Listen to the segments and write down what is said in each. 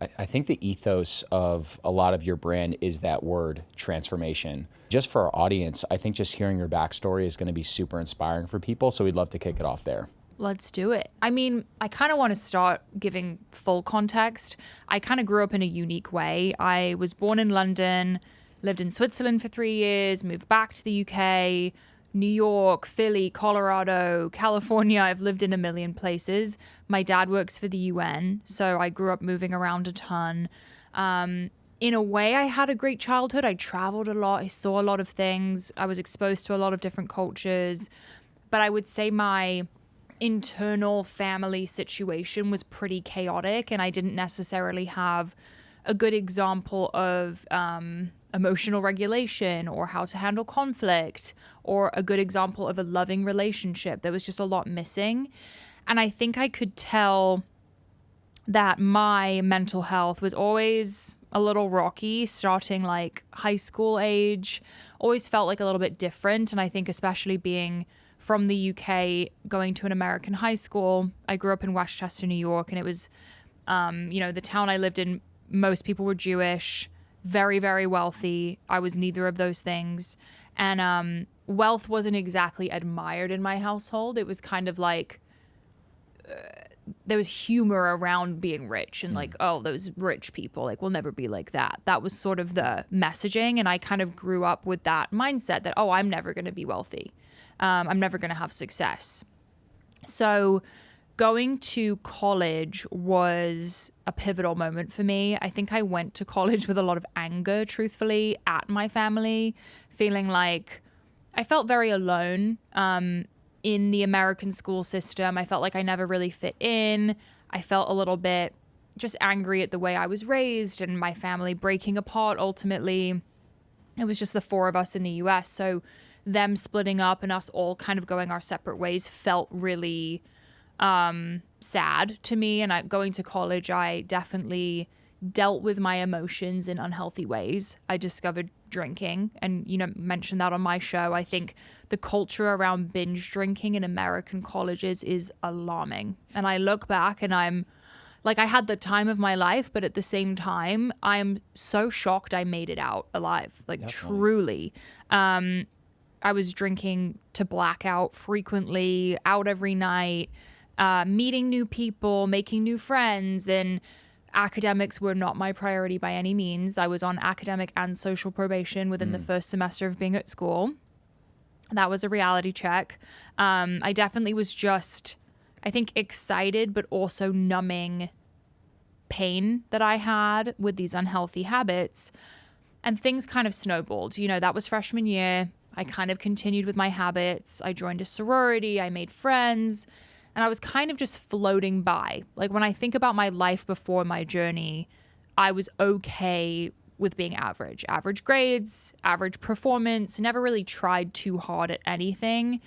I think the ethos of a lot of your brand is that word, transformation. Just for our audience, I think just hearing your backstory is going to be super inspiring for people. So we'd love to kick it off there. Let's do it. I mean, I kind of want to start giving full context. I kind of grew up in a unique way. I was born in London, lived in Switzerland for 3 years, moved back to the UK, New York, Philly, Colorado, California. I've lived in a million places. My dad works for the UN, so I grew up moving around a ton. In a way, I had a great childhood. I traveled a lot. I saw a lot of things. I was exposed to a lot of different cultures. But I would say my internal family situation was pretty chaotic, and I didn't necessarily have a good example of emotional regulation or how to handle conflict or a good example of a loving relationship. There was just a lot missing. And I think I could tell that my mental health was always a little rocky, starting like high school age, always felt like a little bit different. And I think especially being from the UK, going to an American high school, I grew up in Westchester, New York, and it was, the town I lived in, most people were Jewish, very, very wealthy. I was neither of those things. And wealth wasn't exactly admired in my household. It was kind of like there was humor around being rich and like, oh, those rich people, like, we'll never be like that. That was sort of the messaging. And I kind of grew up with that mindset that, oh, I'm never going to be wealthy. I'm never going to have success. So going to college was a pivotal moment for me. I think I went to college with a lot of anger, truthfully, at my family, feeling like I felt very alone in the American school system. I felt like I never really fit in. I felt a little bit just angry at the way I was raised and my family breaking apart ultimately. It was just the four of us in the US. So them splitting up and us all kind of going our separate ways felt really sad to me. And going to college, I definitely dealt with my emotions in unhealthy ways. I discovered drinking and, mentioned that on my show. I think the culture around binge drinking in American colleges is alarming. And I look back and I'm like, I had the time of my life, but at the same time, I'm so shocked I made it out alive. Like, definitely. Truly. I was drinking to blackout frequently, out every night, meeting new people, making new friends, and academics were not my priority by any means. I was on academic and social probation within the first semester of being at school. That was a reality check. I definitely was just, I think, excited, but also numbing pain that I had with these unhealthy habits. And things kind of snowballed. That was freshman year. I kind of continued with my habits. I joined a sorority. I made friends. And I was kind of just floating by. Like, when I think about my life before my journey, I was okay with being average. Average grades, average performance, never really tried too hard at anything.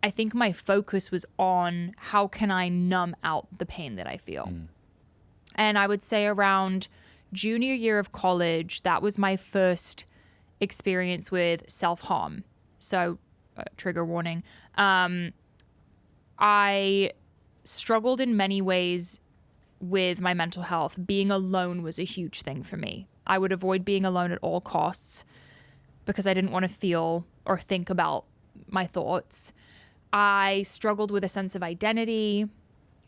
I think my focus was on how can I numb out the pain that I feel. And I would say around junior year of college, that was my first experience with self-harm. So, trigger warning. I struggled in many ways with my mental health. Being alone was a huge thing for me. I would avoid being alone at all costs because I didn't want to feel or think about my thoughts. I struggled with a sense of identity,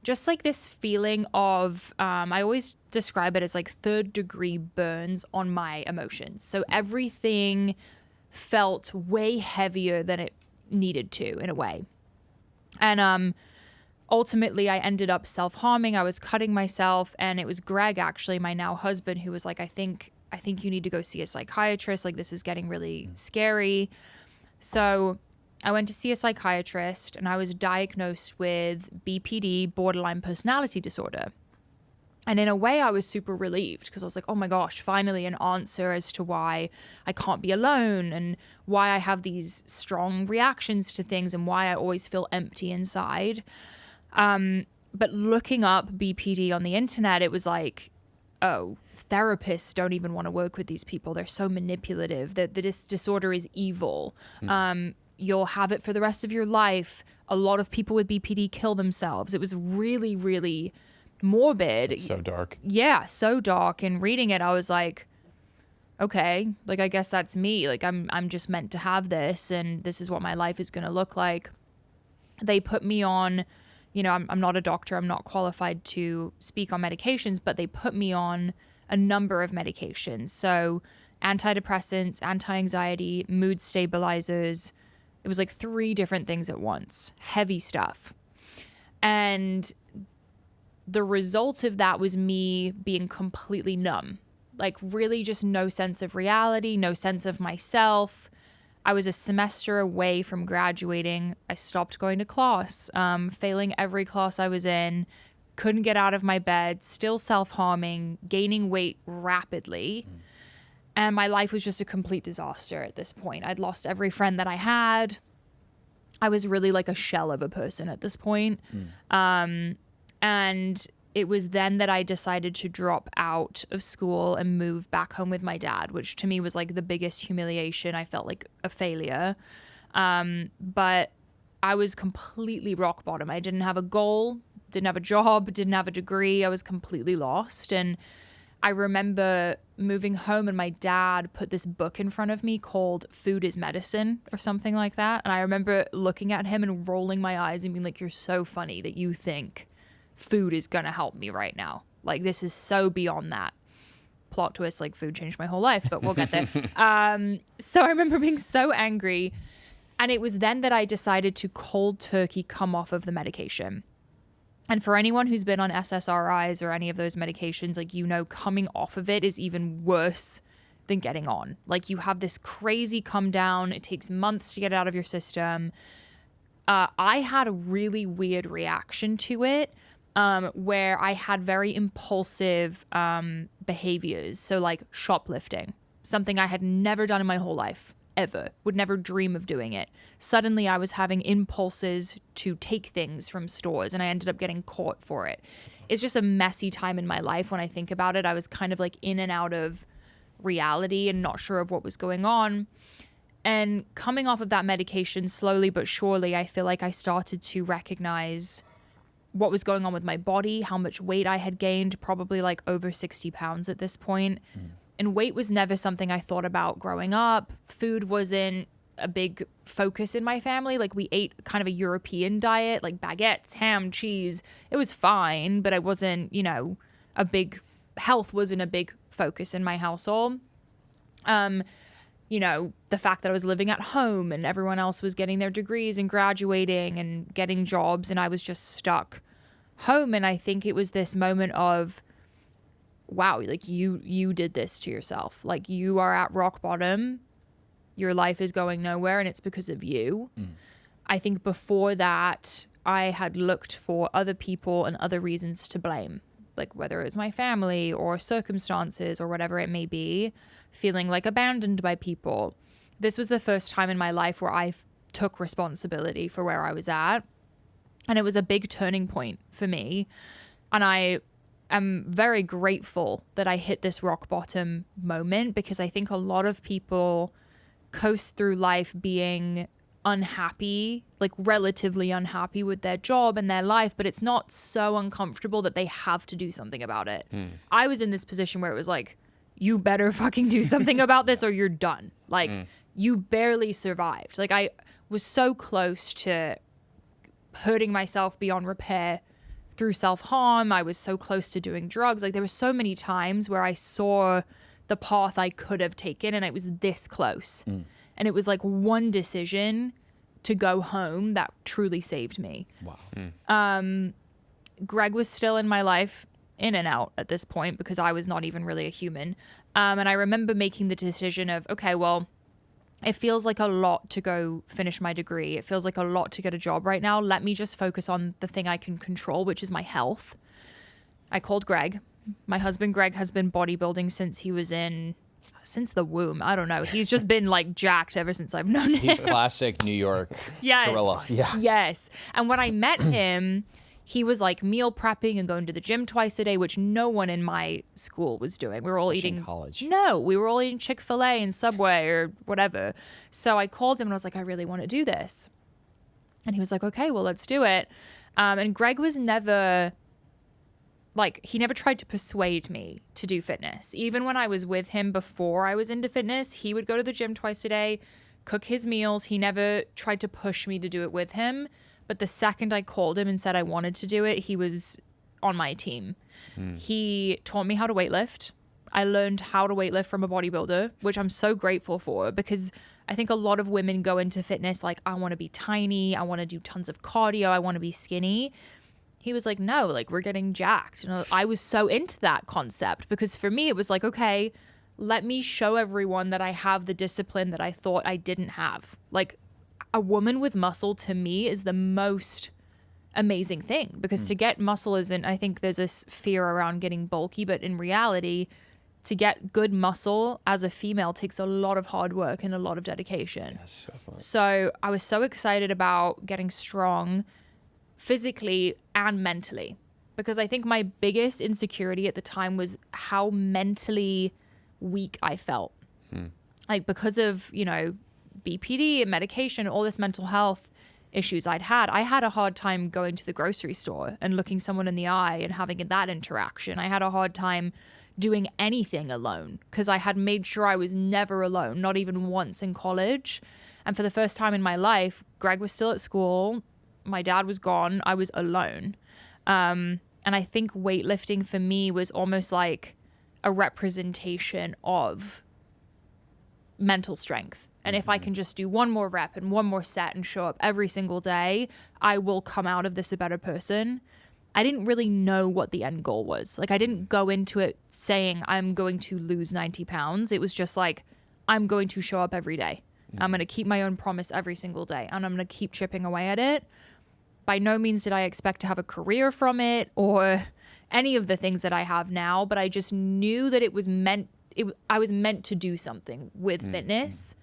just like this feeling of, I always describe it as like third degree burns on my emotions. So everything felt way heavier than it needed to in a way. And ultimately I ended up self-harming. I was cutting myself, and it was Greg, actually, my now husband, who was like, I think you need to go see a psychiatrist. Like, this is getting really scary. So I went to see a psychiatrist, and I was diagnosed with BPD, borderline personality disorder. And in a way, I was super relieved because I was like, oh my gosh, finally an answer as to why I can't be alone and why I have these strong reactions to things and why I always feel empty inside. But looking up BPD on the internet, it was like, oh, therapists don't even want to work with these people. They're so manipulative. This disorder is evil. You'll have it for the rest of your life. A lot of people with BPD kill themselves. It was really, really morbid. It's so dark. Yeah, so dark. And reading it, I was like, okay, like I guess that's me. Like I'm just meant to have this, and this is what my life is going to look like. They put me on, I'm not a doctor, I'm not qualified to speak on medications, but they put me on a number of medications. So antidepressants, anti-anxiety, mood stabilizers. It was like 3 different things at once, heavy stuff. And the result of that was me being completely numb, like really just no sense of reality, no sense of myself. I was a semester away from graduating. I stopped going to class, failing every class I was in, couldn't get out of my bed, still self-harming, gaining weight rapidly. And my life was just a complete disaster at this point. I'd lost every friend that I had. I was really like a shell of a person at this point. And it was then that I decided to drop out of school and move back home with my dad, which to me was like the biggest humiliation. I felt like a failure. But I was completely rock bottom. I didn't have a goal, didn't have a job, didn't have a degree. I was completely lost. And I remember moving home and my dad put this book in front of me called Food is Medicine or something like that. And I remember looking at him and rolling my eyes and being like, you're so funny that you think food is going to help me right now. Like, this is so beyond that. Plot twist, like food changed my whole life, but we'll get there. So I remember being so angry. And it was then that I decided to cold turkey come off of the medication. And for anyone who's been on SSRIs or any of those medications, like, coming off of it is even worse than getting on. Like, you have this crazy come down. It takes months to get it out of your system. I had a really weird reaction to it, where I had very impulsive behaviors. So like shoplifting, something I had never done in my whole life. Ever. Would never dream of doing it. Suddenly I was having impulses to take things from stores and I ended up getting caught for it. It's just a messy time in my life when I think about it. I was kind of like in and out of reality and not sure of what was going on. And coming off of that medication slowly but surely, I feel like I started to recognize what was going on with my body, how much weight I had gained, probably like over 60 pounds at this point. And weight was never something I thought about growing up. Food wasn't a big focus in my family. Like, we ate kind of a European diet, like baguettes, ham, cheese. It was fine, but I wasn't, health wasn't a big focus in my household. The fact that I was living at home and everyone else was getting their degrees and graduating and getting jobs, and I was just stuck home. And I think it was this moment of, wow, like you did this to yourself. Like, you are at rock bottom. Your life is going nowhere and it's because of you. I think before that, I had looked for other people and other reasons to blame, like whether it was my family or circumstances or whatever it may be, feeling like abandoned by people. This was the first time in my life where I took responsibility for where I was at. And it was a big turning point for me. And I'm very grateful that I hit this rock bottom moment, because I think a lot of people coast through life being unhappy, like relatively unhappy with their job and their life, but it's not so uncomfortable that they have to do something about it. I was in this position where it was like, you better fucking do something about this or you're done. Like, you barely survived. Like, I was so close to hurting myself beyond repair through self-harm. I was so close to doing drugs. Like, there were so many times where I saw the path I could have taken and it was this close. And it was like one decision to go home that truly saved me. Wow. Greg was still in my life, in and out at this point, because I was not even really a human. And I remember making the decision of, okay, well, it feels like a lot to go finish my degree. It feels like a lot to get a job right now. Let me just focus on the thing I can control, which is my health. I called Greg. My husband, Greg, has been bodybuilding since the womb. I don't know. He's just been like jacked ever since I've known him. He's classic New York gorilla. Yeah. Yes. And when I met him, he was like meal prepping and going to the gym twice a day, which no one in my school was doing. We were all eating college. No, we were all eating Chick-fil-A and Subway or whatever. So I called him and I was like, I really want to do this. And he was like, okay, well, let's do it. And Greg was never like, he never tried to persuade me to do fitness. Even when I was with him before I was into fitness, he would go to the gym twice a day, cook his meals. He never tried to push me to do it with him. But the second I called him and said I wanted to do it, he was on my team. He taught me how to weightlift. I learned how to weightlift from a bodybuilder, which I'm so grateful for, because I think a lot of women go into fitness like, I want to be tiny, I want to do tons of cardio, I want to be skinny. He was like, no, like, we're getting jacked. And I was so into that concept, because for me, it was like, okay, let me show everyone that I have the discipline that I thought I didn't have. Like, a woman with muscle to me is the most amazing thing, because to get muscle isn't, I think there's this fear around getting bulky, but in reality, to get good muscle as a female takes a lot of hard work and a lot of dedication. Yes, definitely. So I was so excited about getting strong physically and mentally, because I think my biggest insecurity at the time was how mentally weak I felt. Like, because of, you know, BPD and medication, all this mental health issues I had a hard time going to the grocery store and looking someone in the eye and having that interaction. I had a hard time doing anything alone, because I had made sure I was never alone, not even once in college. And for the first time in my life, Greg was still at school, my dad was gone, I was alone. And I think weightlifting for me was almost like a representation of mental strength. And if I can just do one more rep and one more set and show up every single day, I will come out of this a better person. I didn't really know what the end goal was. Like, I didn't go into it saying I'm going to lose 90 pounds. It was just like, I'm going to show up every day. I'm going to keep my own promise every single day, and I'm going to keep chipping away at it. By no means did I expect to have a career from it or any of the things that I have now, but I just knew that it was I was meant to do something with fitness.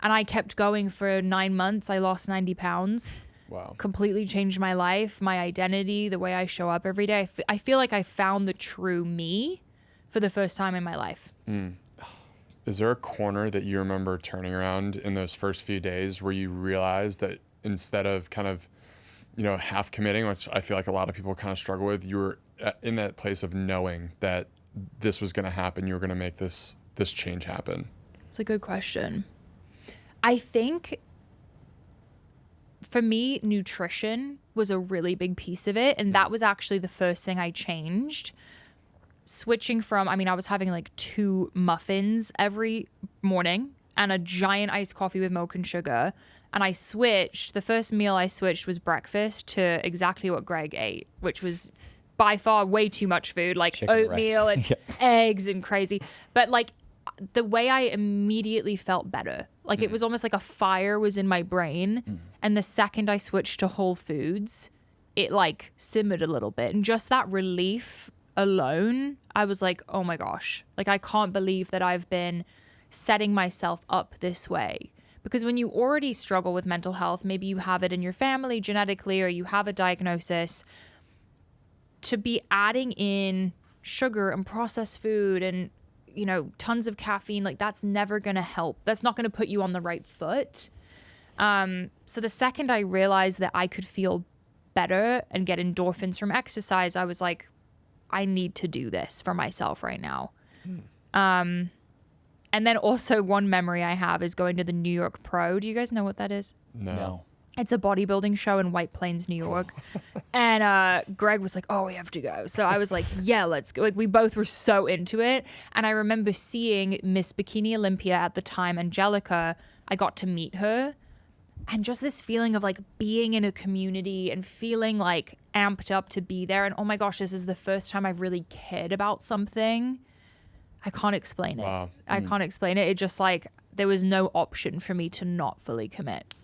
And I kept going for 9 months. I lost 90 pounds. Wow. Completely changed my life, my identity, the way I show up every day. I feel like I found the true me for the first time in my life. Is there a corner that you remember turning around in those first few days where you realized that instead of kind of, you know, half committing, which I feel like a lot of people kind of struggle with, you were in that place of knowing that this was going to happen, you were going to make this change happen? It's a good question. I think for me, nutrition was a really big piece of it. And that was actually the first thing I changed. Switching from, I mean, I was having like 2 muffins every morning and a giant iced coffee with milk and sugar. And I switched, the first meal I switched was breakfast to exactly what Greg ate, which was by far way too much food, like Chicken oatmeal rice. and eggs and crazy. But like, the way I immediately felt better, like it was almost like a fire was in my brain. And the second I switched to whole foods, it like simmered a little bit. And just that relief alone, I was like, oh my gosh, like I can't believe that I've been setting myself up this way. Because when you already struggle with mental health, maybe you have it in your family genetically, or you have a diagnosis, to be adding in sugar and processed food and, you know, tons of caffeine, like that's never going to help. That's not going to put you on the right foot. So the second I realized that I could feel better and get endorphins from exercise, I was like, I need to do this for myself right now. And then also one memory I have is going to the New York Pro. Do you guys know what that is? No. It's a bodybuilding show in White Plains, New York. And Greg was like, oh, we have to go. So I was like, yeah, let's go. Like, we both were so into it. And I remember seeing Miss Bikini Olympia at the time, Angelica. I got to meet her. And just this feeling of like being in a community and feeling like amped up to be there. And oh my gosh, this is the first time I've really cared about something. I can't explain it. Wow. I can't explain it. It just like, there was no option for me to not fully commit.